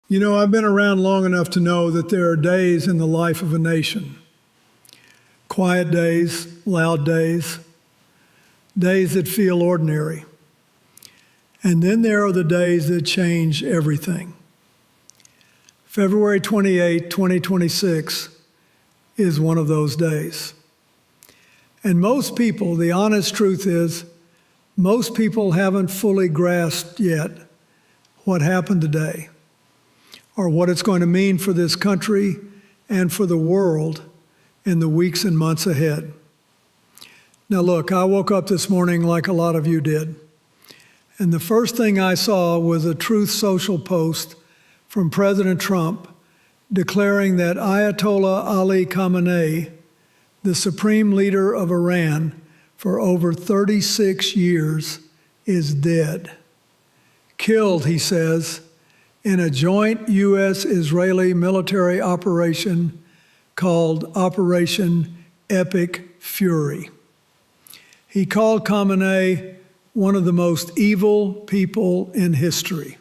You know, I've been around long enough to know that there are days in the life of a nation. Quiet days, loud days, days that feel ordinary. And then there are the days that change everything. February 28, 2026 is one of those days. And most people, the honest truth is, most people haven't fully grasped yet what happened today, or what it's going to mean for this country and for the world in the weeks and months ahead. Now look, I woke up this morning like a lot of you did, and the first thing I saw was a Truth Social post from President Trump declaring that Ayatollah Ali Khamenei, the supreme leader of Iran for over 36 years, is dead. Killed, he says, in a joint U.S.-Israeli military operation called Operation Epic Fury. He called Khamenei one of the most evil people in history.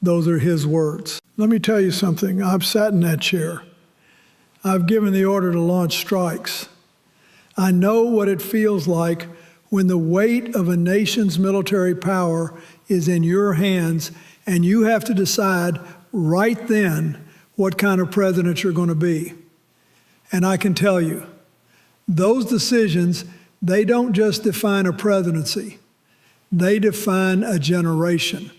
Those are his words. Let me tell you something. I've sat in that chair. I've given the order to launch strikes. I know what it feels like when the weight of a nation's military power is in your hands and you have to decide right then what kind of president you're going to be. And I can tell you, those decisions, they don't just define a presidency, they define a generation.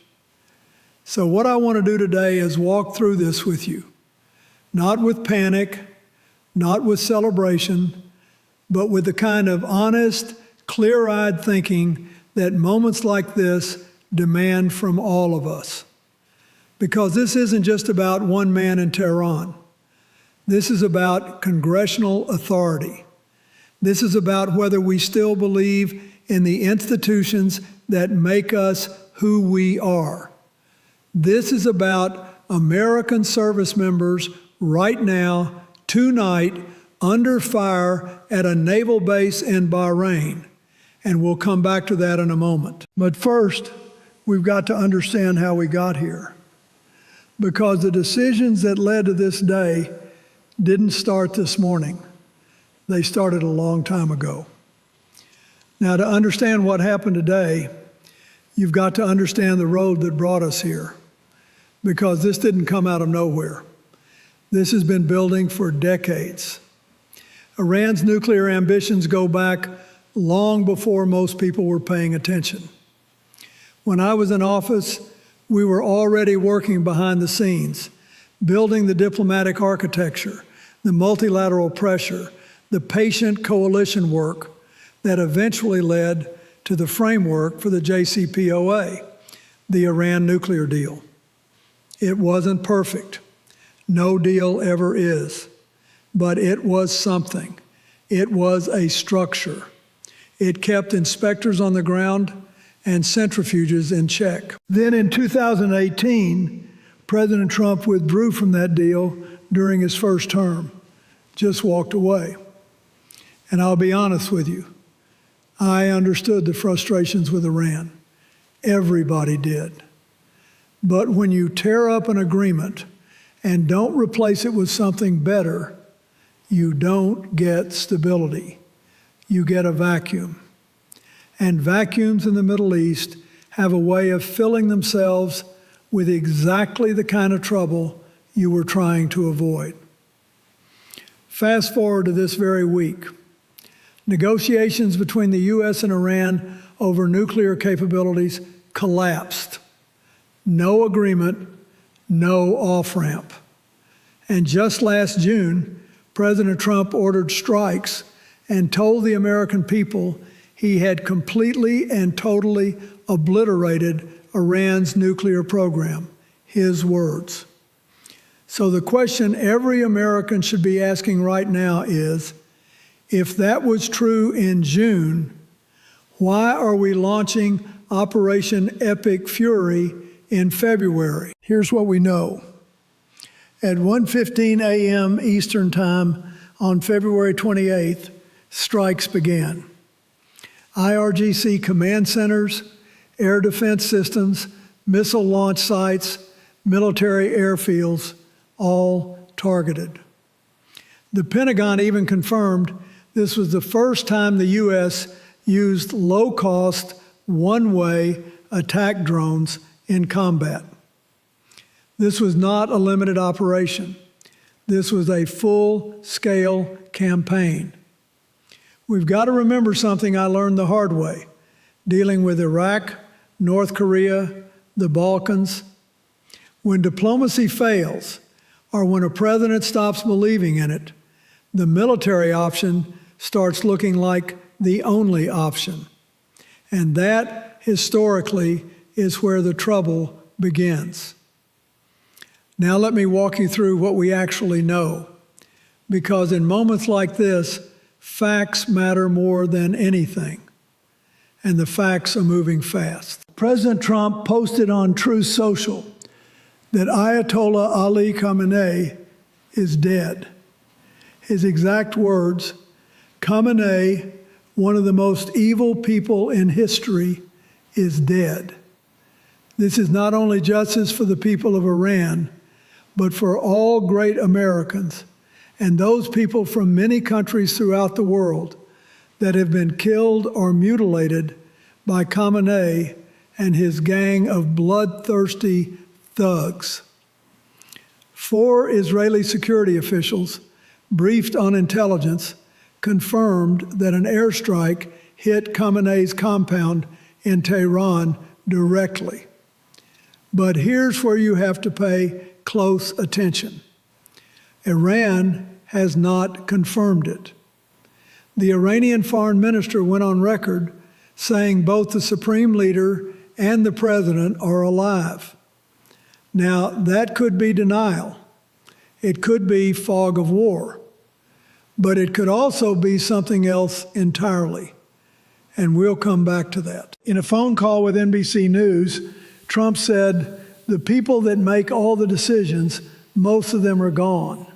So what I want to do today is walk through this with you, not with panic, not with celebration, but with the kind of honest, clear-eyed thinking that moments like this demand from all of us. Because this isn't just about one man in Tehran. This is about congressional authority. This is about whether we still believe in the institutions that make us who we are. This is about American service members right now, tonight, under fire at a naval base in Bahrain. And we'll come back to that in a moment. But first, we've got to understand how we got here. Because the decisions that led to this day didn't start this morning. They started a long time ago. Now, to understand what happened today, you've got to understand the road that brought us here. Because this didn't come out of nowhere. This has been building for decades. Iran's nuclear ambitions go back long before most people were paying attention. When I was in office, we were already working behind the scenes, building the diplomatic architecture, the multilateral pressure, the patient coalition work that eventually led to the framework for the JCPOA, the Iran nuclear deal. It wasn't perfect. No deal ever is. But it was something. It was a structure. It kept inspectors on the ground and centrifuges in check. Then in 2018, President Trump withdrew from that deal during his first term, just walked away. And I'll be honest with you, I understood the frustrations with Iran. Everybody did. But when you tear up an agreement and don't replace it with something better, you don't get stability. You get a vacuum. And vacuums in the Middle East have a way of filling themselves with exactly the kind of trouble you were trying to avoid. Fast forward to this very week. Negotiations between the U.S. and Iran over nuclear capabilities collapsed. No agreement, no off-ramp. And just last June, President Trump ordered strikes and told the American people he had completely and totally obliterated Iran's nuclear program. His words. So the question every American should be asking right now is, if that was true in June, why are we launching Operation Epic Fury in February? Here's what we know. At 1:15 a.m. Eastern Time on February 28th, strikes began. IRGC command centers, air defense systems, missile launch sites, military airfields, all targeted. The Pentagon even confirmed this was the first time the U.S. used low-cost, one-way attack drones in combat. This was not a limited operation. This was a full-scale campaign. We've got to remember something I learned the hard way, dealing with Iraq, North Korea, the Balkans. When diplomacy fails, or when a president stops believing in it, the military option starts looking like the only option. And that, historically, is where the trouble begins. Now let me walk you through what we actually know, because in moments like this, facts matter more than anything, and the facts are moving fast. President Trump posted on Truth Social that Ayatollah Ali Khamenei is dead. His exact words, Khamenei, one of the most evil people in history, is dead. This is not only justice for the people of Iran, but for all great Americans and those people from many countries throughout the world that have been killed or mutilated by Khamenei and his gang of bloodthirsty thugs. 4 Israeli security officials, briefed on intelligence, confirmed that an airstrike hit Khamenei's compound in Tehran directly. But here's where you have to pay close attention. Iran has not confirmed it. The Iranian foreign minister went on record saying both the supreme leader and the president are alive. Now, that could be denial. It could be fog of war. But it could also be something else entirely. And we'll come back to that. In a phone call with NBC News, Trump said, the people that make all the decisions, most of them are gone,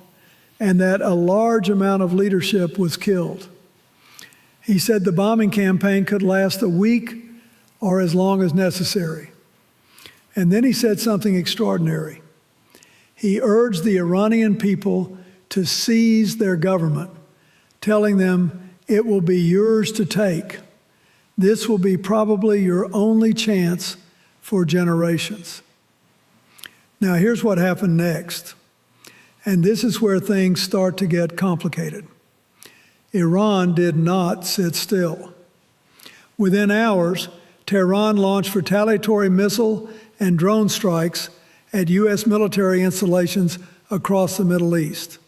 and that a large amount of leadership was killed. He said the bombing campaign could last a week or as long as necessary. And then he said something extraordinary. He urged the Iranian people to seize their government, telling them it will be yours to take. This will be probably your only chance for generations. Now, here's what happened next. And this is where things start to get complicated. Iran did not sit still. Within hours, Tehran launched retaliatory missile and drone strikes at U.S. military installations across the Middle East.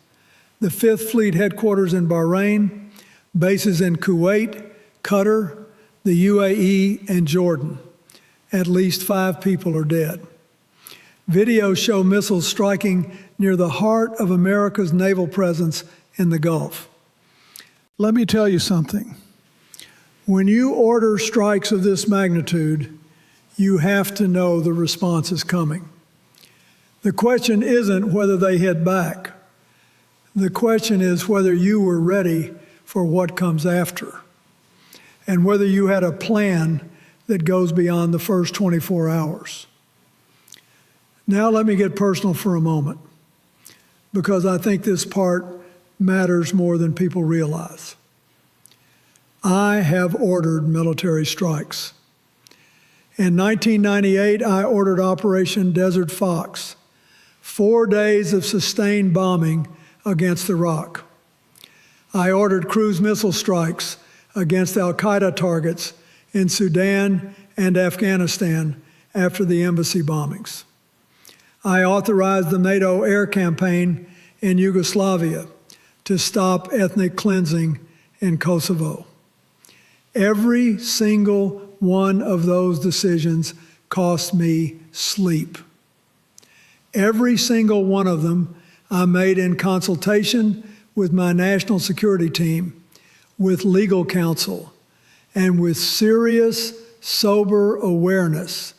The 5th Fleet headquarters in Bahrain, bases in Kuwait, Qatar, the UAE, and Jordan. At least 5 people are dead. Videos show missiles striking near the heart of America's naval presence in the Gulf. Let me tell you something. When you order strikes of this magnitude, you have to know the response is coming. The question isn't whether they hit back. The question is whether you were ready for what comes after, and whether you had a plan that goes beyond the first 24 hours. Now let me get personal for a moment, because I think this part matters more than people realize. I have ordered military strikes. In 1998, I ordered Operation Desert Fox, 4 days of sustained bombing against Iraq. I ordered cruise missile strikes against al-Qaeda targets in Sudan and Afghanistan after the embassy bombings. I authorized the NATO air campaign in Yugoslavia to stop ethnic cleansing in Kosovo. Every single one of those decisions cost me sleep. Every single one of them I made in consultation with my national security team, with legal counsel, and with serious, sober awareness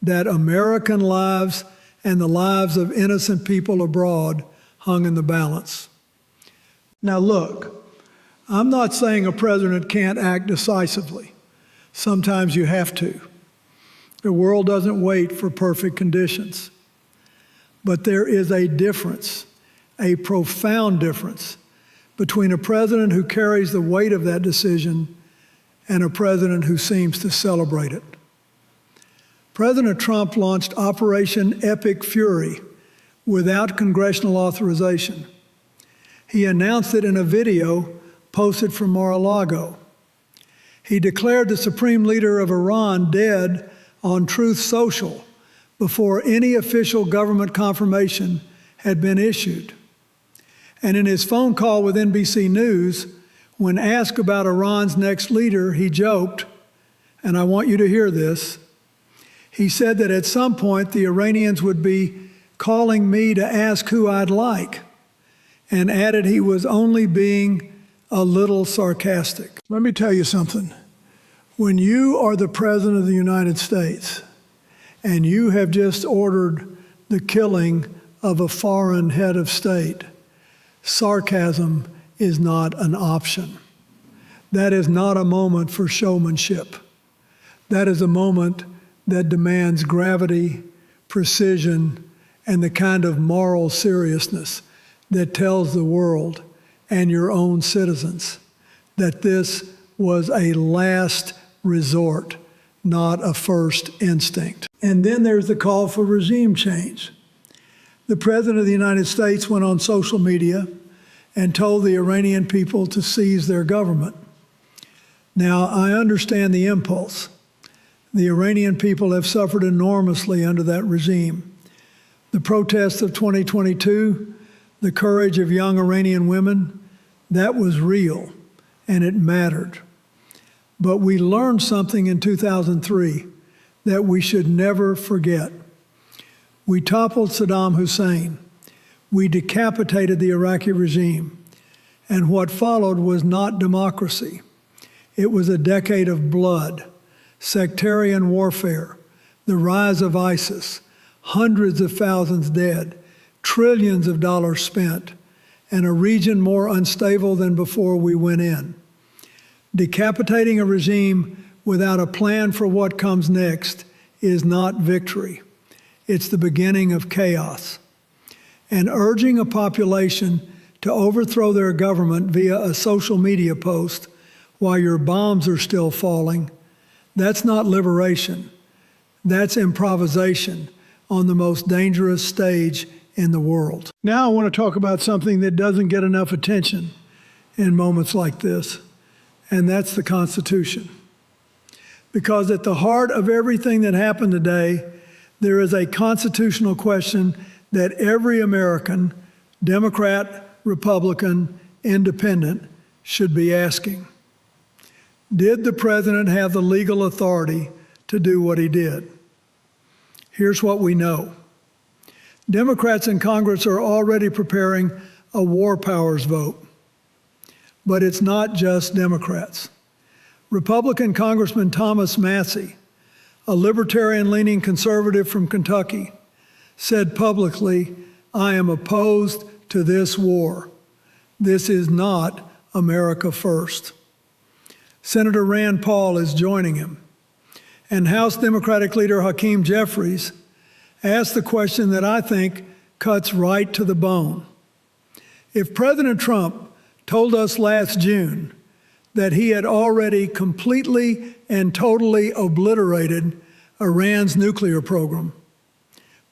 that American lives and the lives of innocent people abroad hung in the balance. Now look, I'm not saying a president can't act decisively. Sometimes you have to. The world doesn't wait for perfect conditions. But there is a difference, a profound difference, between a president who carries the weight of that decision and a president who seems to celebrate it. President Trump launched Operation Epic Fury without congressional authorization. He announced it in a video posted from Mar-a-Lago. He declared the supreme leader of Iran dead on Truth Social before any official government confirmation had been issued. And in his phone call with NBC News, when asked about Iran's next leader, he joked, and I want you to hear this, he said that at some point the Iranians would be calling me to ask who I'd like, and added he was only being a little sarcastic. Let me tell you something. When you are the President of the United States and you have just ordered the killing of a foreign head of state, sarcasm is not an option. That is not a moment for showmanship. That is a moment that demands gravity, precision, and the kind of moral seriousness that tells the world and your own citizens that this was a last resort, not a first instinct. And then there's the call for regime change. The President of the United States went on social media and told the Iranian people to seize their government. Now, I understand the impulse. The Iranian people have suffered enormously under that regime. The protests of 2022, the courage of young Iranian women, that was real, and it mattered. But we learned something in 2003 that we should never forget. We toppled Saddam Hussein. We decapitated the Iraqi regime. And what followed was not democracy. It was a decade of blood, sectarian warfare, the rise of ISIS, hundreds of thousands dead, trillions of dollars spent, and a region more unstable than before we went in. Decapitating a regime without a plan for what comes next is not victory. It's the beginning of chaos. And urging a population to overthrow their government via a social media post while your bombs are still falling, that's not liberation. That's improvisation on the most dangerous stage in the world. Now I want to talk about something that doesn't get enough attention in moments like this, and that's the Constitution. Because at the heart of everything that happened today, there is a constitutional question that every American, Democrat, Republican, Independent, should be asking. Did the president have the legal authority to do what he did? Here's what we know. Democrats in Congress are already preparing a war powers vote. But it's not just Democrats. Republican Congressman Thomas Massie, a libertarian-leaning conservative from Kentucky, said publicly, "I am opposed to this war. This is not America first." Senator Rand Paul is joining him. And House Democratic leader Hakeem Jeffries asked the question that I think cuts right to the bone. If President Trump told us last June that he had already completely and totally obliterated Iran's nuclear program,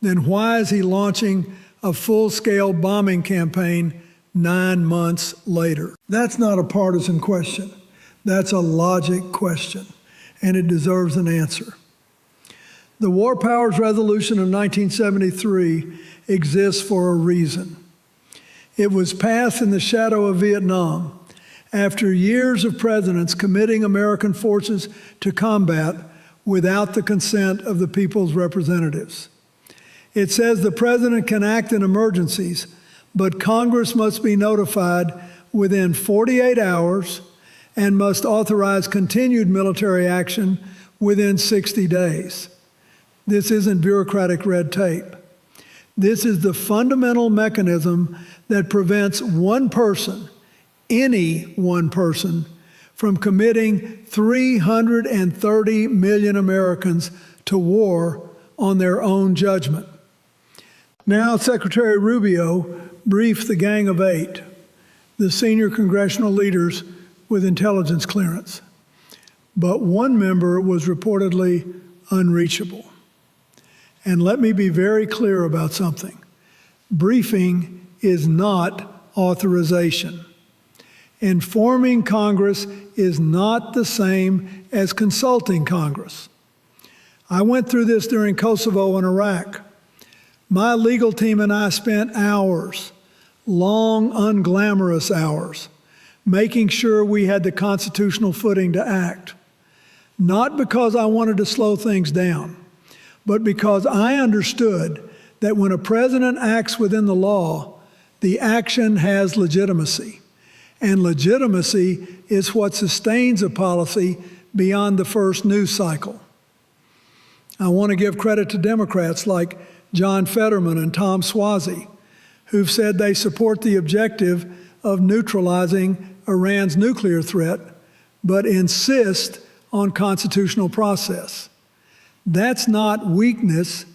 then why is he launching a full-scale bombing campaign 9 months later? That's not a partisan question. That's a logic question, and it deserves an answer. The War Powers Resolution of 1973 exists for a reason. It was passed in the shadow of Vietnam after years of presidents committing American forces to combat without the consent of the people's representatives. It says the president can act in emergencies, but Congress must be notified within 48 hours and must authorize continued military action within 60 days. This isn't bureaucratic red tape. This is the fundamental mechanism that prevents one person, any one person, from committing 330 million Americans to war on their own judgment. Now, Secretary Rubio briefed the Gang of Eight, the senior congressional leaders with intelligence clearance, but one member was reportedly unreachable. And let me be very clear about something. Briefing is not authorization. Informing Congress is not the same as consulting Congress. I went through this during Kosovo and Iraq. My legal team and I spent hours, long, unglamorous hours, making sure we had the constitutional footing to act. Not because I wanted to slow things down, but because I understood that when a president acts within the law, the action has legitimacy. And legitimacy is what sustains a policy beyond the first news cycle. I want to give credit to Democrats like John Fetterman and Tom Suozzi, who've said they support the objective of neutralizing Iran's nuclear threat, but insist on constitutional process. That's not weakness,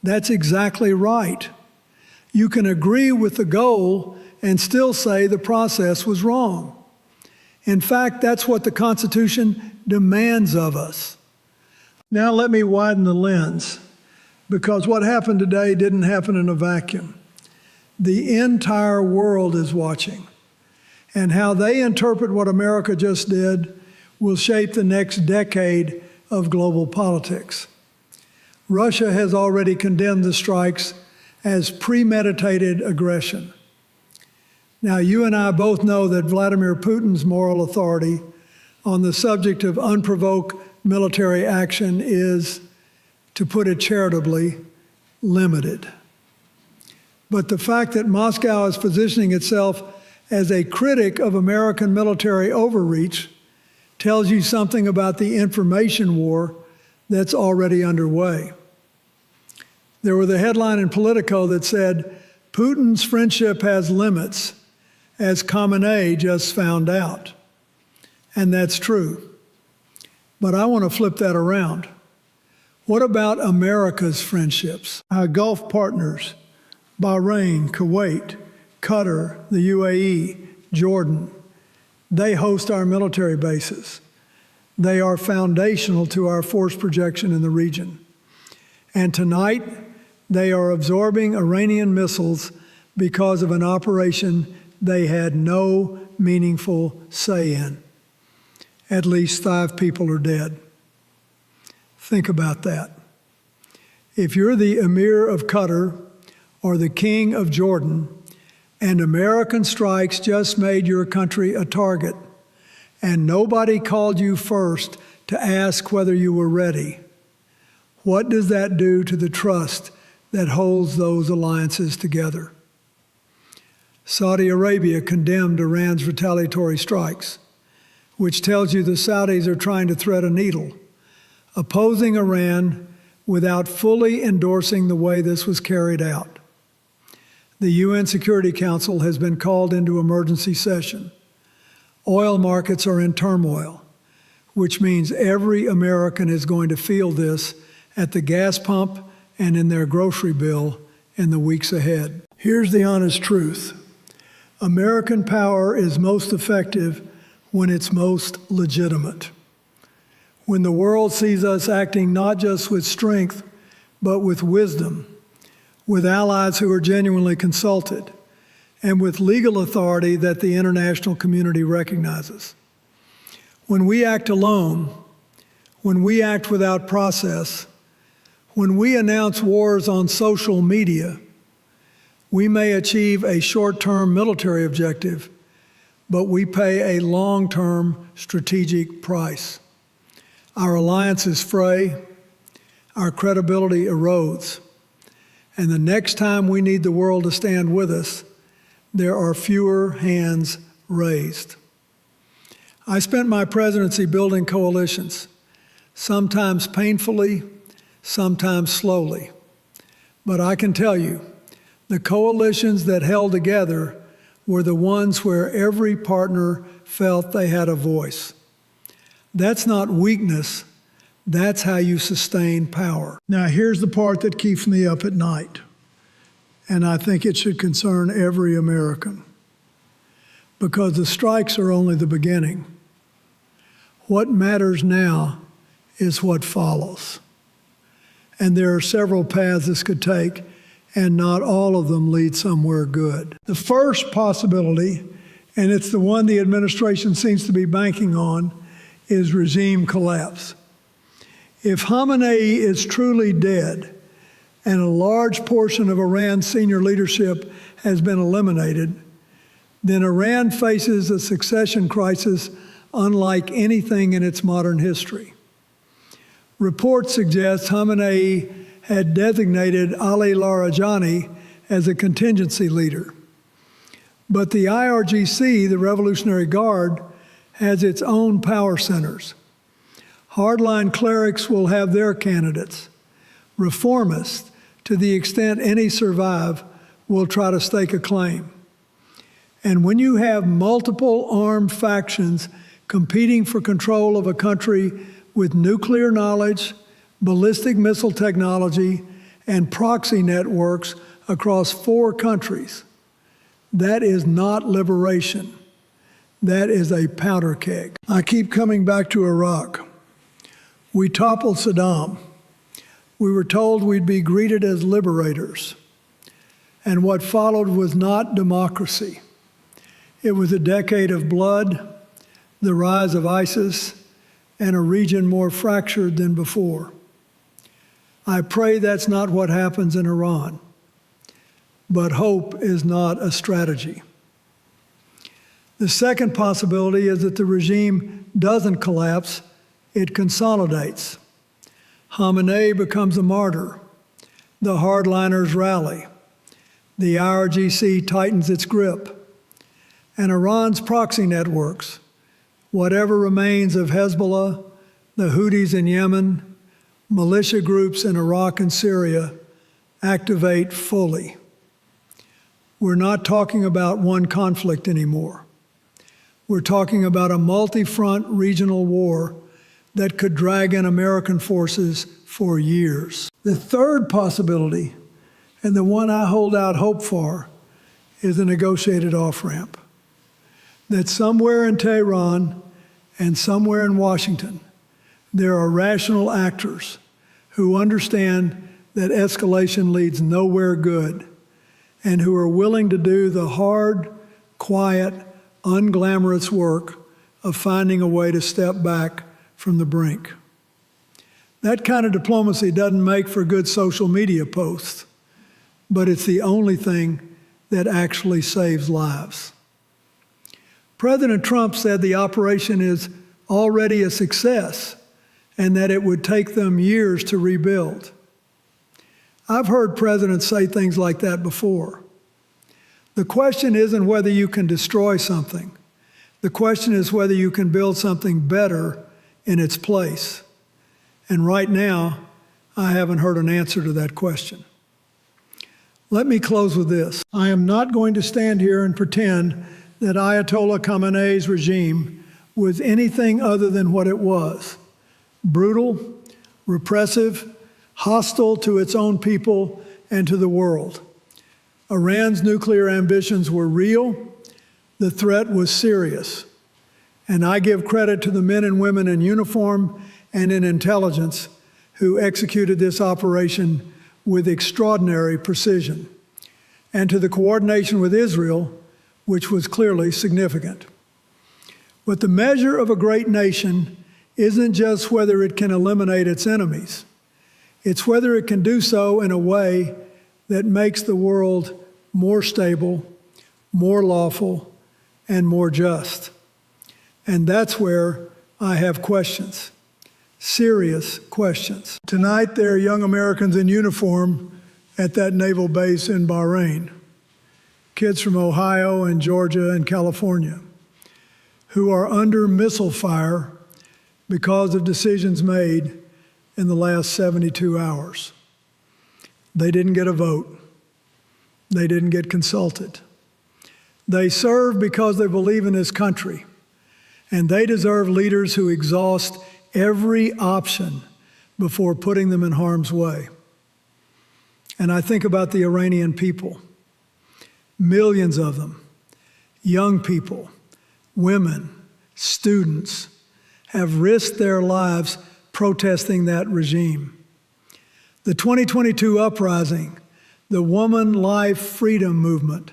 that's exactly right. You can agree with the goal and still say the process was wrong. In fact, that's what the Constitution demands of us. Now let me widen the lens, because what happened today didn't happen in a vacuum. The entire world is watching, and how they interpret what America just did will shape the next decade of global politics. Russia has already condemned the strikes as premeditated aggression. Now, you and I both know that Vladimir Putin's moral authority on the subject of unprovoked military action is, to put it charitably, limited. But the fact that Moscow is positioning itself as a critic of American military overreach tells you something about the information war that's already underway. There was a headline in Politico that said, "Putin's friendship has limits, as Khamenei just found out." And that's true. But I want to flip that around. What about America's friendships? Our Gulf partners, Bahrain, Kuwait, Qatar, the UAE, Jordan, they host our military bases. They are foundational to our force projection in the region. And tonight, they are absorbing Iranian missiles because of an operation they had no meaningful say in. At least 5 people are dead. Think about that. If you're the Emir of Qatar or the King of Jordan, and American strikes just made your country a target, and nobody called you first to ask whether you were ready, what does that do to the trust that holds those alliances together? Saudi Arabia condemned Iran's retaliatory strikes, which tells you the Saudis are trying to thread a needle, opposing Iran without fully endorsing the way this was carried out. The UN Security Council has been called into emergency session. Oil markets are in turmoil, which means every American is going to feel this at the gas pump and in their grocery bill in the weeks ahead. Here's the honest truth. American power is most effective when it's most legitimate. When the world sees us acting not just with strength, but with wisdom, with allies who are genuinely consulted, and with legal authority that the international community recognizes. When we act alone, when we act without process, when we announce wars on social media, we may achieve a short-term military objective, but we pay a long-term strategic price. Our alliances fray, our credibility erodes, and the next time we need the world to stand with us, there are fewer hands raised. I spent my presidency building coalitions, sometimes painfully, sometimes slowly. But I can tell you, the coalitions that held together were the ones where every partner felt they had a voice. That's not weakness, that's how you sustain power. Now here's the part that keeps me up at night. and I think it should concern every American, because the strikes are only the beginning. What matters now is what follows. And there are several paths this could take, and not all of them lead somewhere good. The first possibility, and it's the one the administration seems to be banking on, is regime collapse. If Khamenei is truly dead and a large portion of Iran's senior leadership has been eliminated, then Iran faces a succession crisis unlike anything in its modern history. Reports suggest Khamenei had designated Ali Larijani as a contingency leader. But the IRGC, the Revolutionary Guard, has its own power centers. Hardline clerics will have their candidates. Reformists, to the extent any survive, will try to stake a claim. And when you have multiple armed factions competing for control of a country with nuclear knowledge, ballistic missile technology, and proxy networks across 4 countries, that is not liberation. That is a powder keg. I keep coming back to Iraq. We toppled Saddam. We were told we'd be greeted as liberators. And what followed was not democracy. It was a decade of blood, the rise of ISIS, and a region more fractured than before. I pray that's not what happens in Iran. But hope is not a strategy. The second possibility is that the regime doesn't collapse, it consolidates. Khamenei becomes a martyr. The hardliners rally. The IRGC tightens its grip. And Iran's proxy networks, whatever remains of Hezbollah, the Houthis in Yemen, militia groups in Iraq and Syria, activate fully. We're not talking about one conflict anymore. We're talking about a multi-front regional war that could drag in American forces for years. The third possibility, and the one I hold out hope for, is a negotiated off-ramp. That somewhere in Tehran and somewhere in Washington, there are rational actors who understand that escalation leads nowhere good and who are willing to do the hard, quiet, unglamorous work of finding a way to step back from the brink. That kind of diplomacy doesn't make for good social media posts, but it's the only thing that actually saves lives. President Trump said the operation is already a success and that it would take them years to rebuild. I've heard presidents say things like that before. The question isn't whether you can destroy something. The question is whether you can build something better in its place. And right now, I haven't heard an answer to that question. Let me close with this. I am not going to stand here and pretend that Ayatollah Khamenei's regime was anything other than what it was: brutal, repressive, hostile to its own people and to the world. Iran's nuclear ambitions were real. The threat was serious. And I give credit to the men and women in uniform and in intelligence who executed this operation with extraordinary precision, and to the coordination with Israel, which was clearly significant. But the measure of a great nation isn't just whether it can eliminate its enemies. It's whether it can do so in a way that makes the world more stable, more lawful, and more just. And that's where I have questions, serious questions. Tonight, there are young Americans in uniform at that naval base in Bahrain, kids from Ohio and Georgia and California, who are under missile fire because of decisions made in the last 72 hours. They didn't get a vote. They didn't get consulted. They serve because they believe in this country, and they deserve leaders who exhaust every option before putting them in harm's way. And I think about the Iranian people, millions of them, young people, women, students, have risked their lives protesting that regime. The 2022 uprising, the Woman Life Freedom Movement,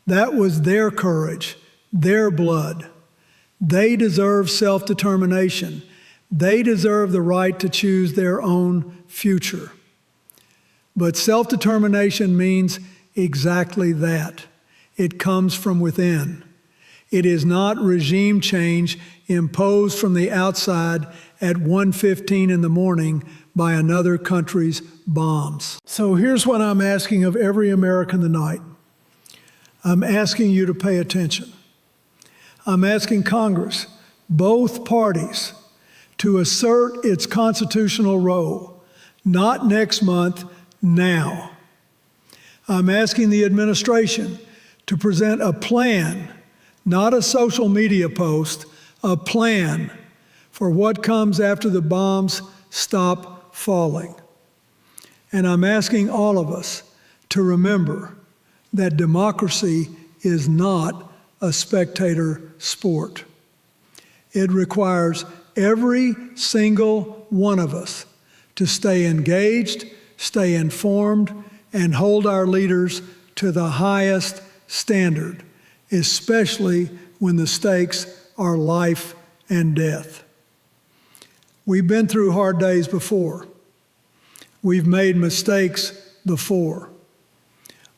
that was their courage, their blood. They deserve self-determination. They deserve the right to choose their own future. But self-determination means exactly that. It comes from within. It is not regime change imposed from the outside at 1:15 in the morning by another country's bombs. So here's what I'm asking of every American tonight. I'm asking you to pay attention. I'm asking Congress, both parties, to assert its constitutional role, not next month, now. I'm asking the administration to present a plan, not a social media post, a plan for what comes after the bombs stop falling. And I'm asking all of us to remember that democracy is not a spectator sport. It requires every single one of us to stay engaged, stay informed, and hold our leaders to the highest standard, especially when the stakes are life and death. We've been through hard days before. We've made mistakes before.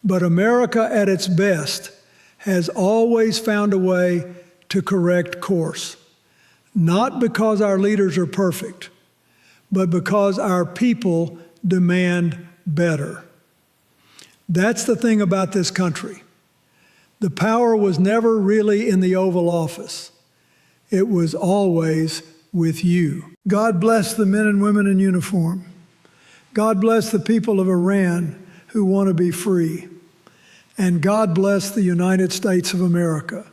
But America at its best has always found a way to correct course, not because our leaders are perfect, but because our people demand better. That's the thing about this country. The power was never really in the Oval Office. It was always with you. God bless the men and women in uniform. God bless the people of Iran who want to be free. And God bless the United States of America.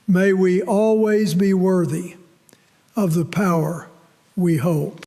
May we always be worthy of the power we hold.